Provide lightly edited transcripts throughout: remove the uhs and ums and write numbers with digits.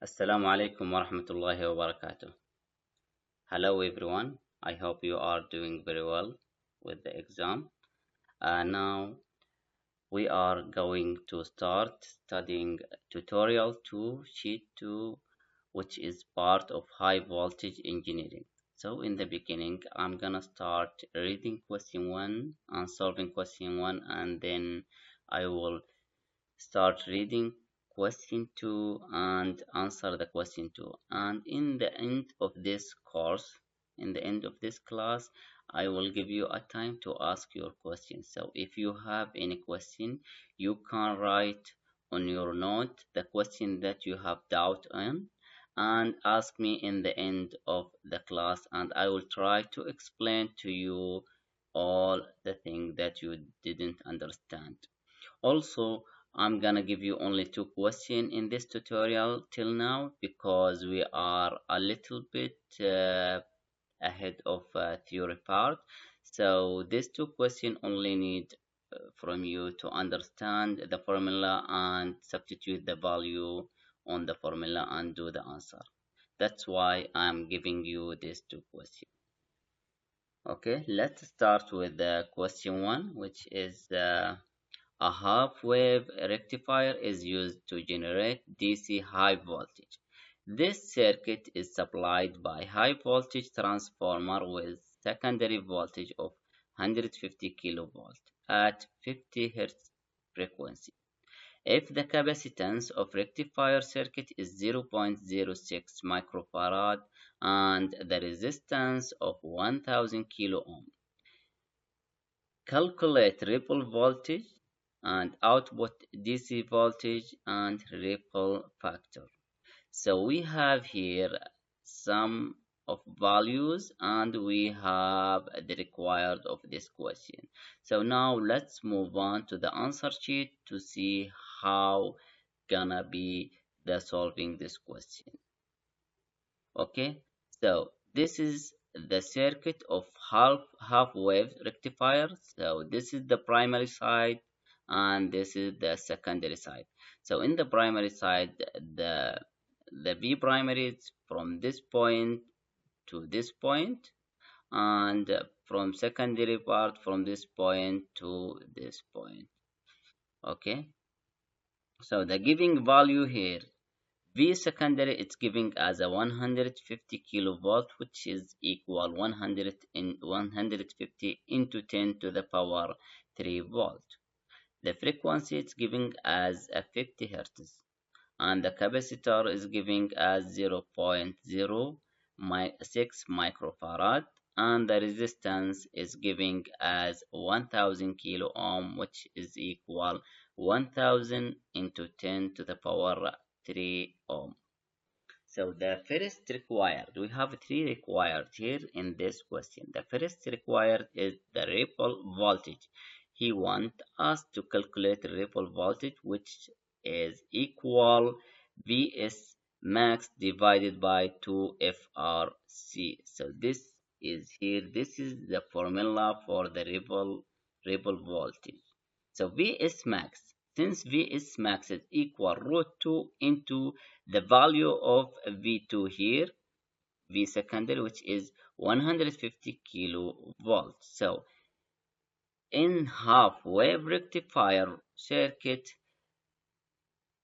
Assalamu alaikum wa rahmatullahi wa barakatuh. Hello everyone. I hope you are doing very well with the exam. Now we are going to start studying tutorial 2, sheet 2, which is part of high voltage engineering. So in the beginning, I'm gonna start reading question 1 and solving question 1, and then I will start reading question 2 and answer the question 2. And in the end of this course, in the end of this class, I will give you a time to ask your questions. So if you have any question, you can write on your note the question that you have doubt in and ask me in the end of the class, and I will try to explain to you all the things that you didn't understand. Also, I'm gonna give you only two questions in this tutorial till now because we are a little bit ahead of theory part. So these two questions only need from you to understand the formula and substitute the value on the formula and do the answer. That's why I'm giving you these two questions. Okay, let's start with the question one, which is a half-wave rectifier is used to generate DC high voltage. This circuit is supplied by high-voltage transformer with secondary voltage of 150 kV at 50 Hz frequency. If the capacitance of rectifier circuit is 0.06 microfarad and the resistance of 1000 kilo ohm, calculate ripple voltage and output DC voltage and ripple factor. So we have here some of values and we have the required of this question. So now let's move on to the answer sheet to see how gonna be the solving this question. Okay, so this is the circuit of half wave rectifier. So this is the primary side and this is the secondary side. So in the primary side, the V primary is from this point to this point, and from secondary part from this point to this point. Okay, so the giving value here, V secondary, it's giving as a 150 kilovolt, which is equal 150 into 10 to the power 3 volt. The frequency it's giving as a 50 hertz, and the capacitor is giving as 0.06 microfarad, and the resistance is giving as 1000 kilo ohm, which is equal 1000 into 10 to the power 3 ohm. So the first required, we have three required here in this question. The first required is the ripple voltage. He wants us to calculate the ripple voltage, which is equal Vs max divided by 2 FRC. So this is here, this is the formula for the ripple voltage. So Vs max, since Vs max is equal root 2 into the value of V2 here, V secondary, which is 150 kilovolts. So in half wave rectifier circuit,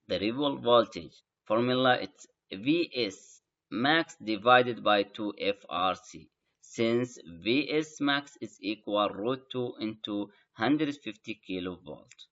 the ripple voltage formula it's Vs max divided by 2 FRC. Since Vs max is equal root 2 into 150 kilovolt.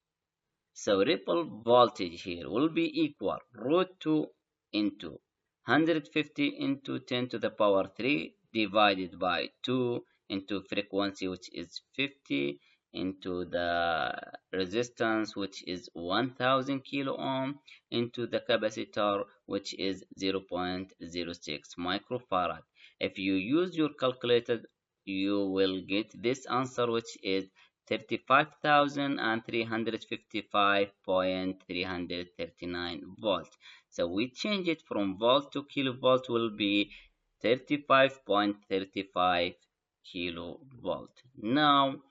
So ripple voltage here will be equal root 2 into 150 into 10 to the power 3 divided by 2 into frequency, which is 50, into the resistance, which is 1000 kilo ohm, into the capacitor, which is 0.06 microfarad. If you use your calculator, you will get this answer, which is 35,355.339 volt. So we change it from volt to kilovolt, will be 35.35 kilovolt. Now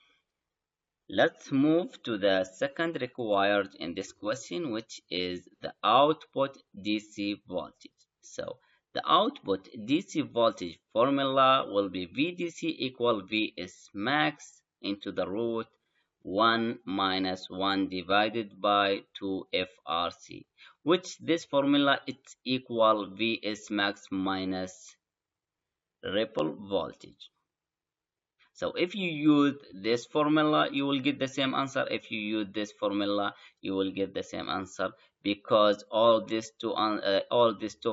let's move to the second required in this question, which is the output DC voltage. So the output DC voltage formula will be VDC equal Vs max into the root 1 minus 1 divided by 2 FRC, which this formula it's equal Vs max minus ripple voltage. So if you use this formula, you will get the same answer. If you use this formula, you will get the same answer, because all these two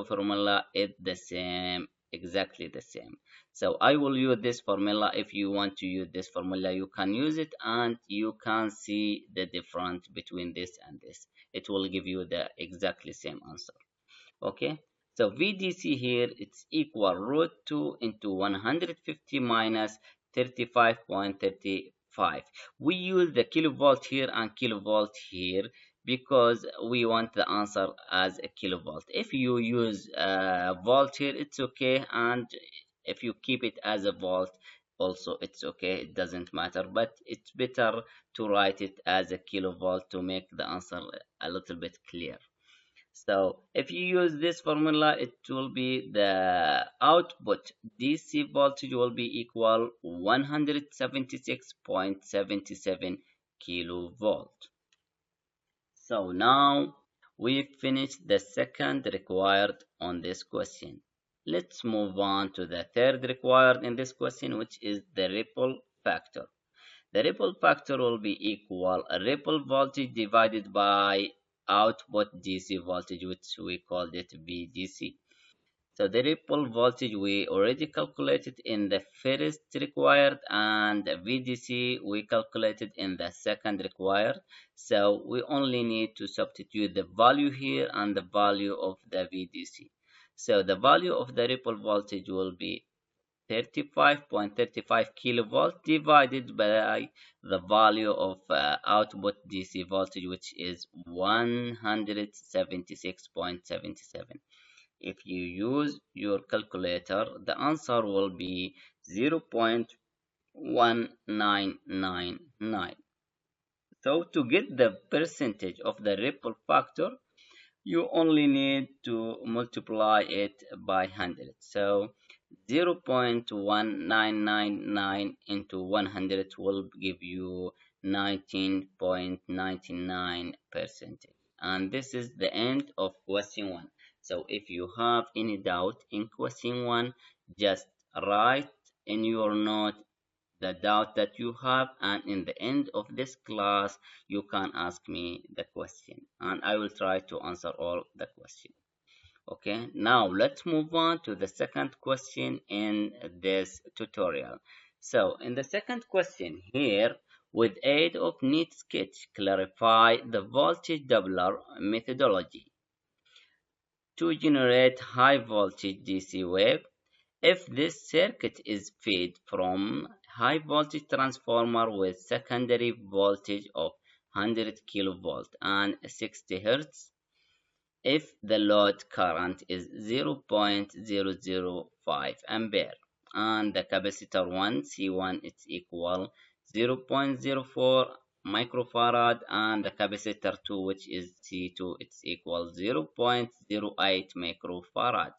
formula is the same, exactly the same. So I will use this formula. If you want to use this formula, you can use it, and you can see the difference between this and this. It will give you the exactly same answer. Okay, so VDC here it's equal root 2 into 150 minus 35.35. We use the kilovolt here and kilovolt here because we want the answer as a kilovolt. If you use volt here, it's okay, and if you keep it as a volt also it's okay, it doesn't matter, but it's better to write it as a kilovolt to make the answer a little bit clear. So if you use this formula, it will be the output DC voltage will be equal 176.77 kilovolt. So now we finished the second required on this question. Let's move on to the third required in this question, which is the ripple factor. The ripple factor will be equal ripple voltage divided by output DC voltage, which we called it VDC. So the ripple voltage we already calculated in the first required, and the VDC we calculated in the second required. So we only need to substitute the value here and the value of the VDC. So the value of the ripple voltage will be 35.35 kilovolt divided by the value of output DC voltage, which is 176.77. If you use your calculator, the answer will be 0.1999. So to get the percentage of the ripple factor, you only need to multiply it by 100. So 0.1999 into 100 will give you 19.99%. And this is the end of question 1. So if you have any doubt in question 1, just write in your note the doubt that you have, and in the end of this class you can ask me the question and I will try to answer all the questions. Okay, now let's move on to the second question in this tutorial. So in the second question here, with aid of neat sketch, clarify the voltage doubler methodology to generate high voltage DC wave. If this circuit is fed from high voltage transformer with secondary voltage of 100 kilovolt and 60 Hz, if the load current is 0.005 ampere and the capacitor 1 C1 is equal 0.04 microfarad, and the capacitor 2 which is C2 it's equal 0.08 microfarad.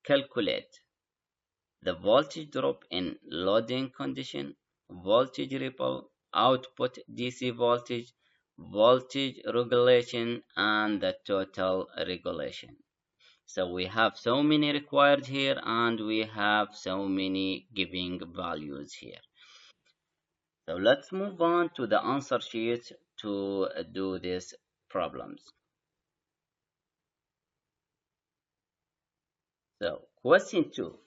Calculate the voltage drop in loading condition, voltage ripple, output DC voltage, voltage regulation, and the total regulation. So we have so many required here, and we have so many giving values here. So let's move on to the answer sheet to do these problems. So question 2.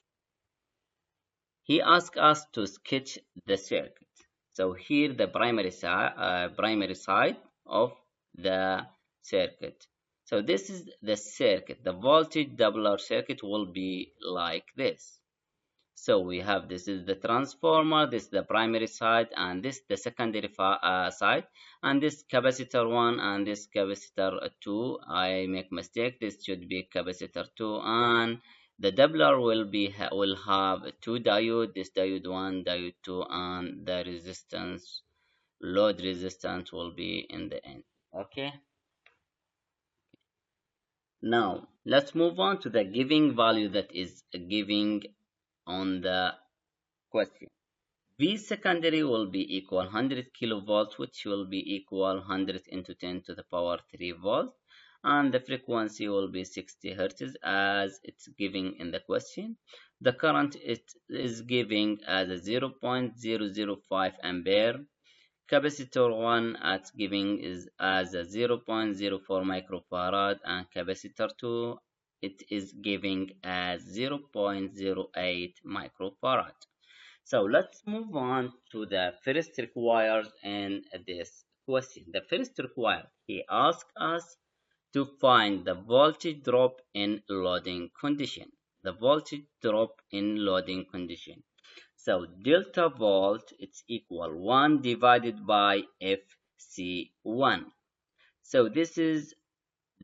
He asked us to sketch the circuit. So here the primary side of the circuit. So this is the circuit. The voltage doubler circuit will be like this. So we have, this is the transformer, this is the primary side, and this the secondary side, and this capacitor 1 and this capacitor 2. I make mistake, this should be capacitor 2, and the doubler will have two diode, this diode 1, diode 2, and the resistance, load resistance will be in the end. Okay, now Let's move on to the giving value that is giving on the question. V secondary will be equal 100 kilovolt, which will be equal 100 into 10 to the power 3 volt. And the frequency will be 60 hertz as it's giving in the question. The current it is giving as a 0.005 ampere. Capacitor 1 at giving is as a 0.04 microfarad, and capacitor 2 it is giving as 0.08 microfarad. So let's move on to the first required in this question. The first required, he asked us to find the voltage drop in loading condition. The voltage drop in loading condition. So delta volt it's equal 1 divided by FC1. So this is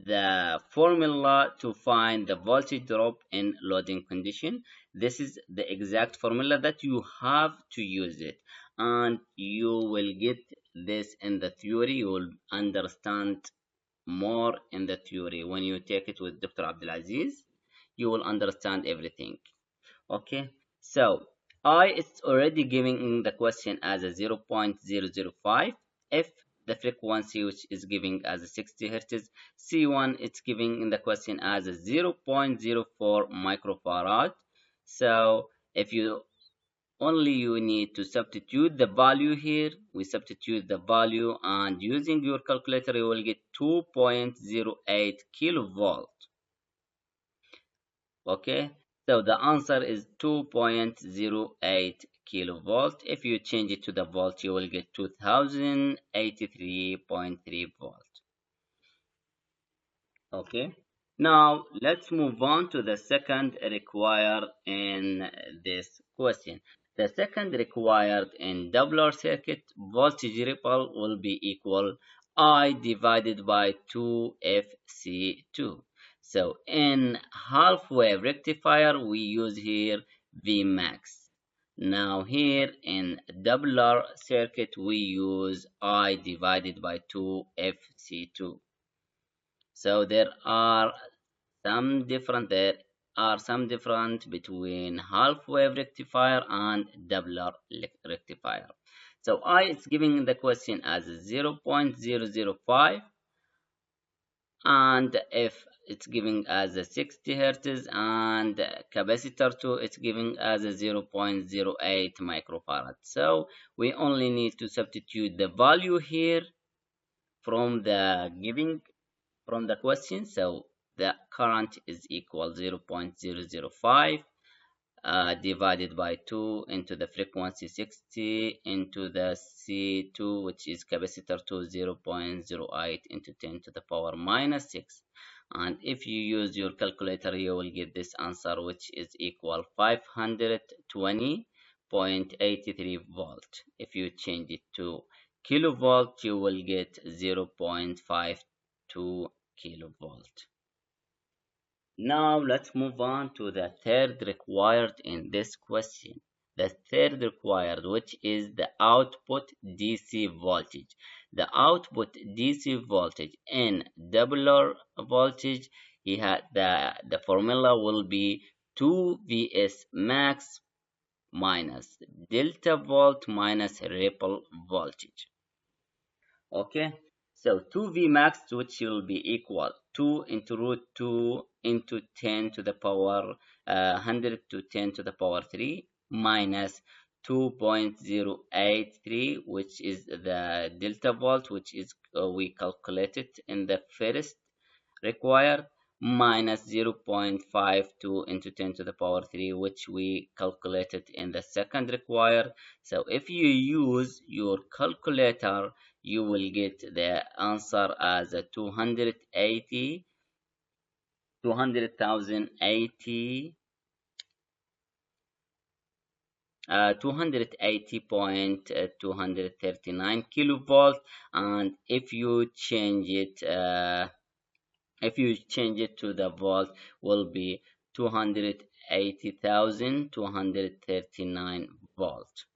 the formula to find the voltage drop in loading condition. This is the exact formula that you have to use it, and you will get this in the theory. You will understand more in the theory when you take it with Dr. Abdulaziz. You will understand everything. Okay, so I it's already giving in the question as a 0.005. If the frequency which is giving as a 60 hertz, C1 it's giving in the question as a 0.04 microfarad. So if you only you need to substitute the value here, we substitute the value, and using your calculator you will get 2.08 kilovolt. Okay, so the answer is 2.08 kilovolt. If you change it to the volt, you will get 2083.3 volt. Okay, now let's move on to the second required in this question. The second required in Doppler circuit, voltage ripple will be equal I divided by 2FC2. So in half wave rectifier, we use here Vmax. Now here in Doppler circuit, we use I divided by 2FC2. So there are some difference between half wave rectifier and Doppler rectifier. So I is giving the question as 0.005, and if it's giving as a 60 hertz, and capacitor 2 it's giving as a 0.08 microfarad. So we only need to substitute the value here from the giving from the question. So the current is equal 0.005 divided by 2 into the frequency 60 into the C2, which is capacitor 2, 0.08 into 10 to the power minus 6. And if you use your calculator, you will get this answer, which is equal 520.83 volt. If you change it to kilovolt, you will get 0.52 kilovolt. Now let's move on to the third required in this question. The third required, which is the output DC voltage. The output DC voltage in Doppler voltage, the formula will be 2Vs max minus delta volt minus ripple voltage. Okay, so 2V max, which will be equal 2 into root 2 into 10 to the power 100 to 10 to the power 3 minus 2.083, which is the delta volt, which is we calculated in the first required, minus 0.52 into 10 to the power 3, which we calculated in the second required. So if you use your calculator, you will get the answer as a 280 280,080 280.239 kilovolt. And if you change it to the volt, will be 280,239 volt.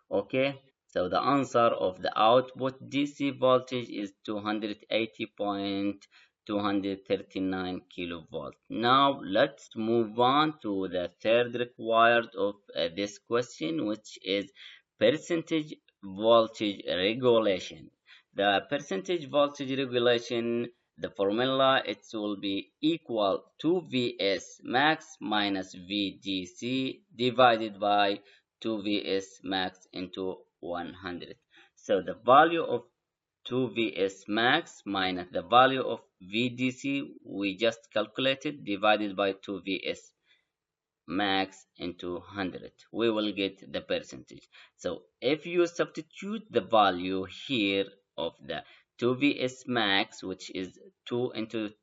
Okay, So the answer of the output DC voltage is 280.239 kilovolt. Now let's move on to the third required of this question, which is percentage voltage regulation. The percentage voltage regulation, the formula, it will be equal to Vs max minus VDC divided by 2Vs max into 100. So the value of 2Vs max minus the value of VDC we just calculated divided by 2Vs max into 100, we will get the percentage. So if you substitute the value here of the 2Vs max, which is 2 into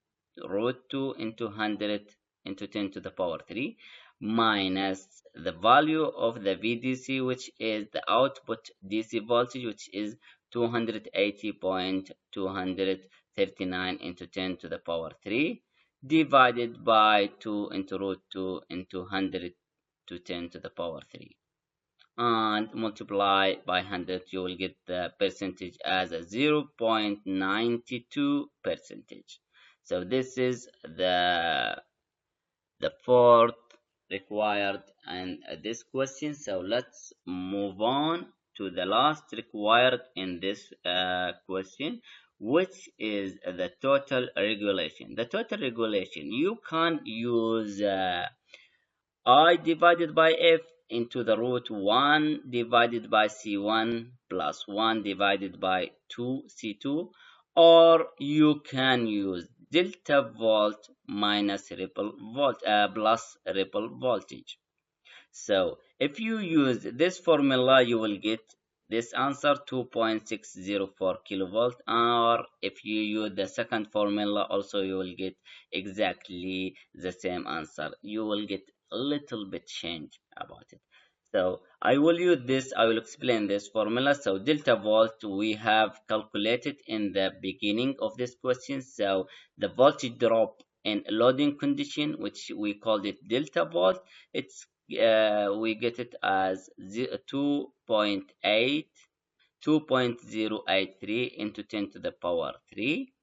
root 2 into 100 into 10 to the power 3, minus the value of the VDC, which is the output DC voltage, which is 280.239 into 10 to the power 3, divided by 2 into root 2 into 100 to 10 to the power 3, and multiply by 100, you will get the percentage as a 0.92 percentage. So this is the fourth required in this question. So let's move on to the last required in this question, which is the total regulation. The total regulation, you can use I divided by F into the root 1 divided by C1 plus 1 divided by 2C2, or you can use delta volt minus ripple volt plus ripple voltage. So if you use this formula, you will get this answer 2.604 kilovolt, or if you use the second formula also, you will get exactly the same answer. You will get a little bit change about it. So I will use this, I will explain this formula. So delta volt we have calculated in the beginning of this question. So the voltage drop in loading condition, which we called it delta volt, it's we get it as 2.083 into 10 to the power 3,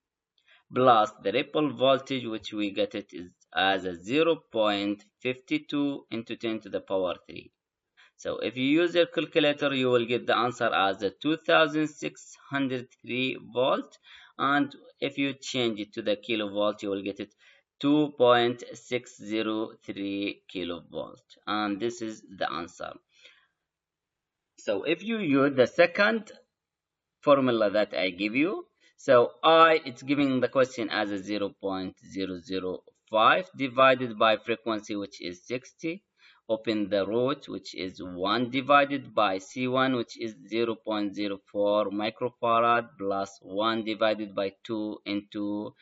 plus the ripple voltage, which we get it is as a 0.52 into 10 to the power 3. So if you use your calculator, you will get the answer as a 2603 volt, and if you change it to the kilovolt, you will get it 2.603 kilovolt, and this is the answer. So if you use the second formula that I give you, so it's giving the question as a 0.005 divided by frequency, which is 60, open the root, which is 1 divided by C1, which is 0.04 microfarad, plus 1 divided by 2 into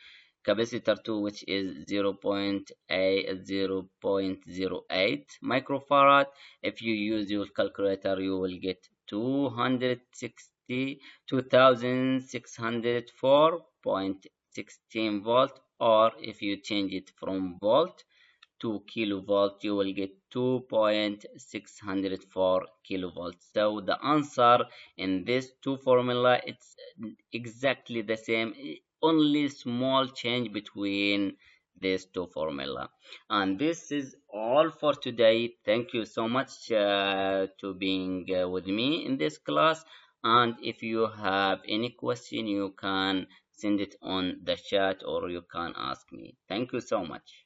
capacitor 2, which is 0.08 microfarad. If you use your calculator, you will get 2604.16 volt, or if you change it from volt to kilovolt, you will get 2.604 kilovolts. So the answer in this two formula, it's exactly the same, only small change between these two formula. And this is all for today. Thank you so much to being with me in this class, and if you have any question, you can send it on the chat or you can ask me. Thank you so much.